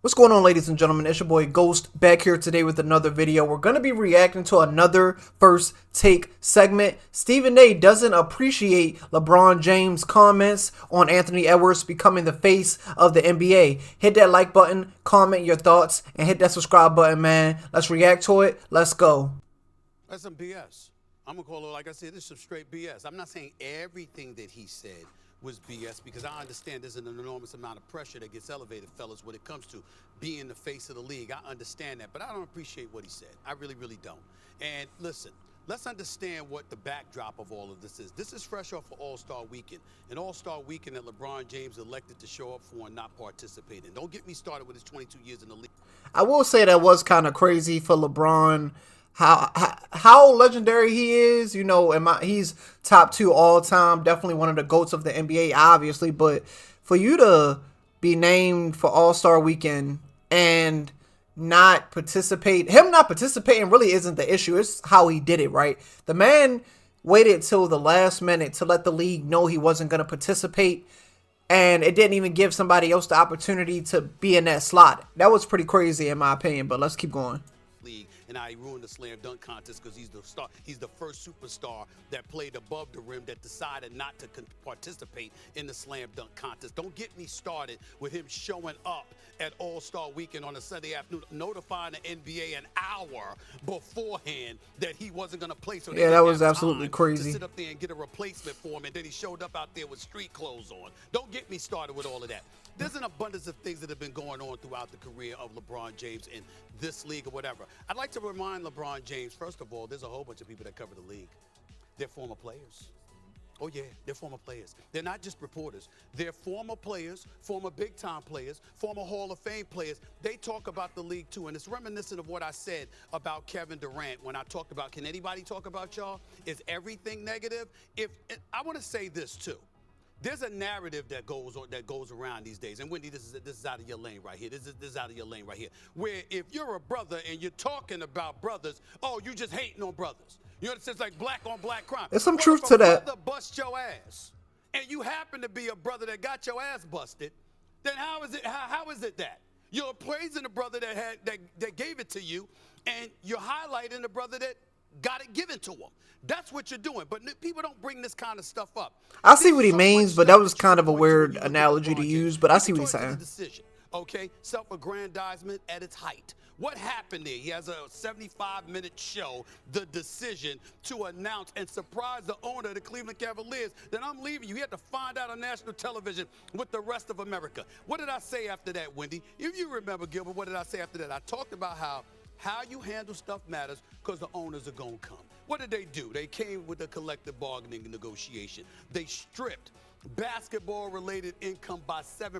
What's going on, ladies and gentlemen? It's your boy Ghost back here today with another video. We're going to be reacting to another first take segment. Stephen A doesn't appreciate LeBron James' comments on Anthony Edwards becoming the face of the NBA. Hit that like button, comment your thoughts, and hit that subscribe button, man. Let's react to it. Let's go. That's some BS. I'm going to call it, like I said, this is some straight BS. I'm not saying everything that he said was BS, because I understand there's an enormous amount of pressure that gets elevated, fellas, when it comes to being the face of the league. I understand that, but I don't appreciate what he said. I really, really don't. And listen, let's understand what the backdrop of all of this is. This is fresh off of All-Star Weekend, an All-Star Weekend that LeBron James elected to show up for and not participate in. Don't get me started with his 22 years in the league. I will say that was kind of crazy for LeBron. How legendary he is, you know, he's top 2 all time, definitely one of the GOATs of the NBA, obviously, but for you to be named for All-Star Weekend and not participating really isn't the issue. It's how he did it, right? The man waited till the last minute to let the league know he wasn't going to participate, and it didn't even give somebody else the opportunity to be in that slot. That was pretty crazy in my opinion, but let's keep going. League, and he ruined the slam dunk contest because he's the star. He's the first superstar that played above the rim that decided not to participate in the slam dunk contest. Don't get me started with him showing up at All-Star Weekend on a Sunday afternoon, notifying the NBA an hour beforehand that he wasn't going to play. So yeah, that was absolutely crazy. To sit up there and get a replacement for him, and then he showed up out there with street clothes on. Don't get me started with all of that. There's an abundance of things that have been going on throughout the career of LeBron James in this league or whatever. I'd like to remind LeBron James, first of all, there's a whole bunch of people that cover the league. They're former players. Oh, yeah, they're former players. They're not just reporters. They're former players, former big-time players, former Hall of Fame players. They talk about the league, too, and it's reminiscent of what I said about Kevin Durant when I talked about, can anybody talk about y'all? Is everything negative? I want to say this, too. There's a narrative that goes around these days, and Wendy, this is out of your lane right here. This is out of your lane right here. Where if you're a brother and you're talking about brothers, oh, you just hating on brothers. You know, it's like black on black crime. There's some truth to that. If a brother bust your ass, and you happen to be a brother that got your ass busted, then how is it that you're praising the brother that gave it to you, and you're highlighting the brother that got it given to him? That's what you're doing. But people don't bring this kind of stuff up. I see what he means, but that was kind of a weird analogy to use, but I see what he's saying. Decision, okay? Self-aggrandizement at its height. What happened there? He has a 75-minute show, The Decision, to announce and surprise the owner of the Cleveland Cavaliers that I'm leaving you. He had to find out on national television with the rest of America. What did I say after that, Wendy? If you remember, Gilbert, what did I say after that? I talked about how you handle stuff matters because the owners are going to come. What did they do? They came with a collective bargaining negotiation. They stripped basketball-related income by 7%,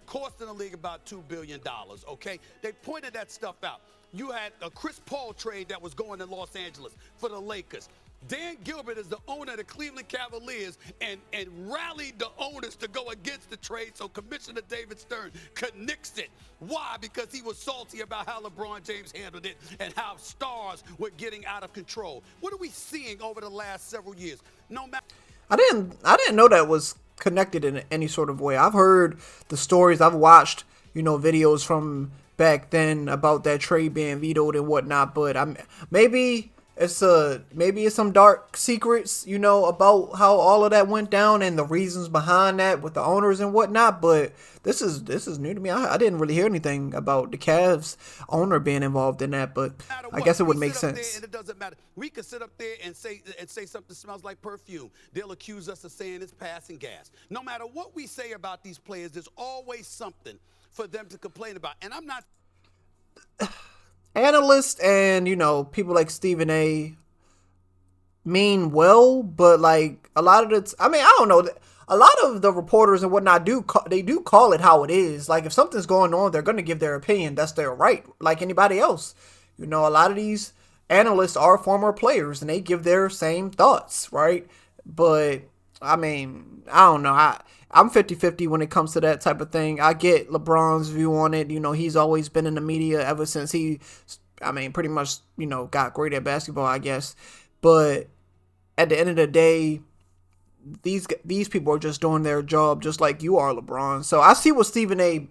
costing the league about $2 billion, okay? They pointed that stuff out. You had a Chris Paul trade that was going to Los Angeles for the Lakers. Dan Gilbert is the owner of the Cleveland Cavaliers and rallied the owners to go against the trade, so Commissioner David Stern could nix it. Why? Because he was salty about how LeBron James handled it and how stars were getting out of control. What are we seeing over the last several years? No matter. I didn't know that was connected in any sort of way. I've heard the stories. I've watched, you know, videos from back then about that trade being vetoed and whatnot, but maybe it's some dark secrets, you know, about how all of that went down and the reasons behind that with the owners and whatnot. But this is new to me. I didn't really hear anything about the Cavs owner being involved in that, but I guess it would make sense. And it doesn't matter. We could sit up there and say something smells like perfume. They'll accuse us of saying it's passing gas. No matter what we say about these players, there's always something for them to complain about. And I'm not. Analysts and, you know, people like Stephen A mean well, but like a lot of I don't know, a lot of the reporters and whatnot do call it how it is. Like if something's going on, they're going to give their opinion. That's their right, like anybody else. You know, a lot of these analysts are former players and they give their same thoughts, right? But I mean, I don't know. I'm 50-50 when it comes to that type of thing. I get LeBron's view on it. You know, he's always been in the media ever since pretty much, you know, got great at basketball, I guess. But at the end of the day, these people are just doing their job just like you are, LeBron. So I see what Stephen A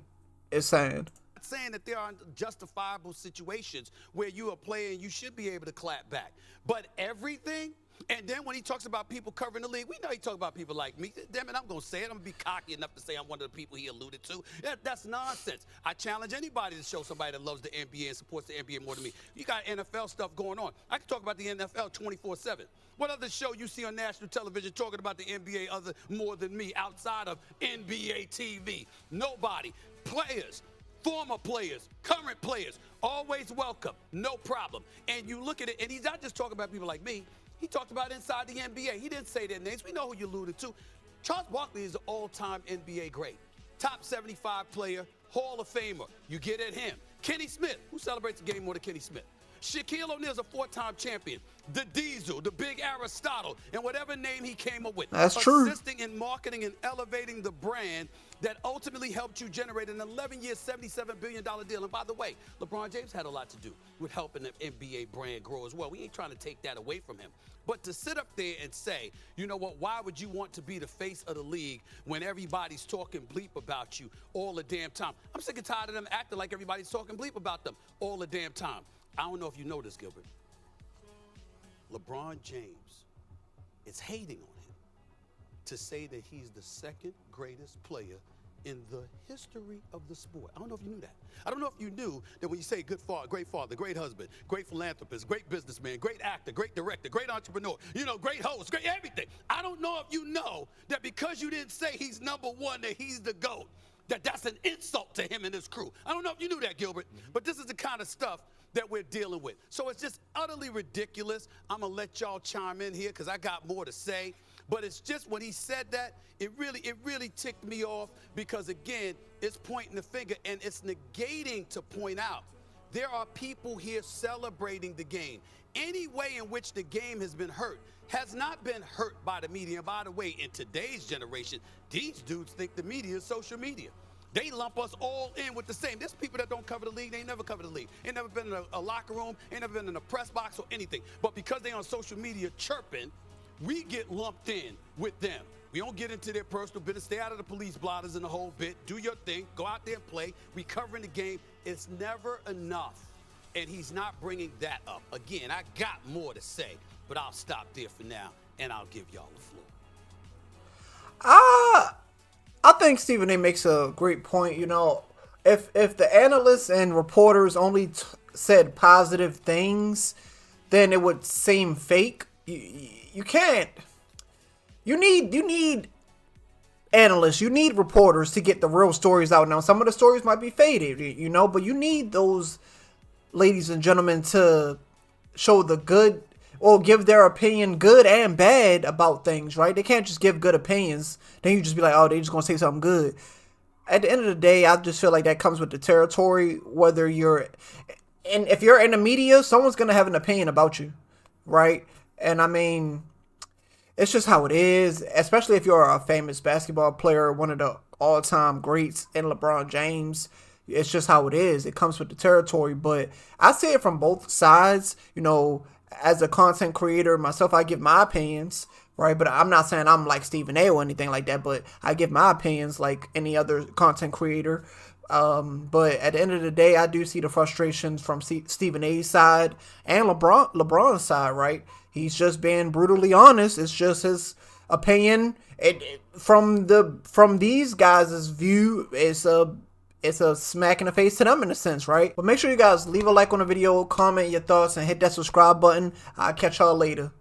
is saying. not saying that there aren't justifiable situations where you are playing and you should be able to clap back. But everything, and then when he talks about people covering the league, we know he talks about people like me. Damn it, I'm going to say it. I'm going to be cocky enough to say I'm one of the people he alluded to. That's nonsense. I challenge anybody to show somebody that loves the NBA and supports the NBA more than me. You got NFL stuff going on. I can talk about the NFL 24/7. What other show you see on national television talking about the NBA more than me outside of NBA TV? Nobody. Players, former players, current players, always welcome, no problem. And you look at it, and he's not just talking about people like me. He talked about inside the NBA. He didn't say their names. We know who you alluded to. Charles Barkley is an all-time NBA great. Top 75 player, Hall of Famer. You get at him. Kenny Smith, who celebrates the game more than Kenny Smith? Shaquille O'Neal's a 4-time champion. The Diesel, the Big Aristotle, and whatever name he came up with. That's true. Assisting in marketing and elevating the brand that ultimately helped you generate an 11-year, $77 billion deal. And by the way, LeBron James had a lot to do with helping the NBA brand grow as well. We ain't trying to take that away from him. But to sit up there and say, you know what, why would you want to be the face of the league when everybody's talking bleep about you all the damn time? I'm sick and tired of them acting like everybody's talking bleep about them all the damn time. I don't know if you know this, Gilbert. LeBron James is hating on him to say that he's the second greatest player in the history of the sport. I don't know if you knew that. I don't know if you knew that when you say good father, great husband, great philanthropist, great businessman, great actor, great director, great entrepreneur, great host, great everything. I don't know if you know that because you didn't say he's number one, that he's the GOAT, that's an insult to him and his crew. I don't know if you knew that, Gilbert, but this is the kind of stuff that we're dealing with. So it's just utterly ridiculous. I'm going to let y'all chime in here because I got more to say. But it's just when he said that, it really ticked me off because, again, it's pointing the finger and it's negating to point out there are people here celebrating the game. Any way in which the game has been hurt has not been hurt by the media. And by the way, in today's generation, these dudes think the media is social media. They lump us all in with the same. There's people that don't cover the league. They ain't never covered the league. Ain't never been in a locker room. Ain't never been in a press box or anything. But because they on social media chirping, we get lumped in with them. We don't get into their personal business. Stay out of the police blotters and the whole bit. Do your thing. Go out there and play. We covering the game. It's never enough. And he's not bringing that up. Again, I got more to say, but I'll stop there for now, and I'll give y'all the floor. I think Stephen A. makes a great point. If the analysts and reporters only said positive things, then it would seem fake. You can't. You need analysts. You need reporters to get the real stories out. Now, some of the stories might be faded, but you need those ladies and gentlemen to show the good or give their opinion, good and bad, about things, right? They can't just give good opinions. Then you just be like, oh, they just going to say something good. At the end of the day, I just feel like that comes with the territory, and if you're in the media, someone's going to have an opinion about you, right? And I mean, it's just how it is, especially if you're a famous basketball player, one of the all-time greats in LeBron James. It's just how it is. It comes with the territory. But I see it from both sides. As a content creator myself, I give my opinions, right? But I'm not saying I'm like Stephen A. or anything like that, but I give my opinions like any other content creator. But at the end of the day, I do see the frustrations from Stephen A.'s side and LeBron's side, right? He's just being brutally honest. It's just his opinion. From these guys' view, it's a smack in the face to them in a sense, right? But make sure you guys leave a like on the video, comment your thoughts, and hit that subscribe button. I'll catch y'all later.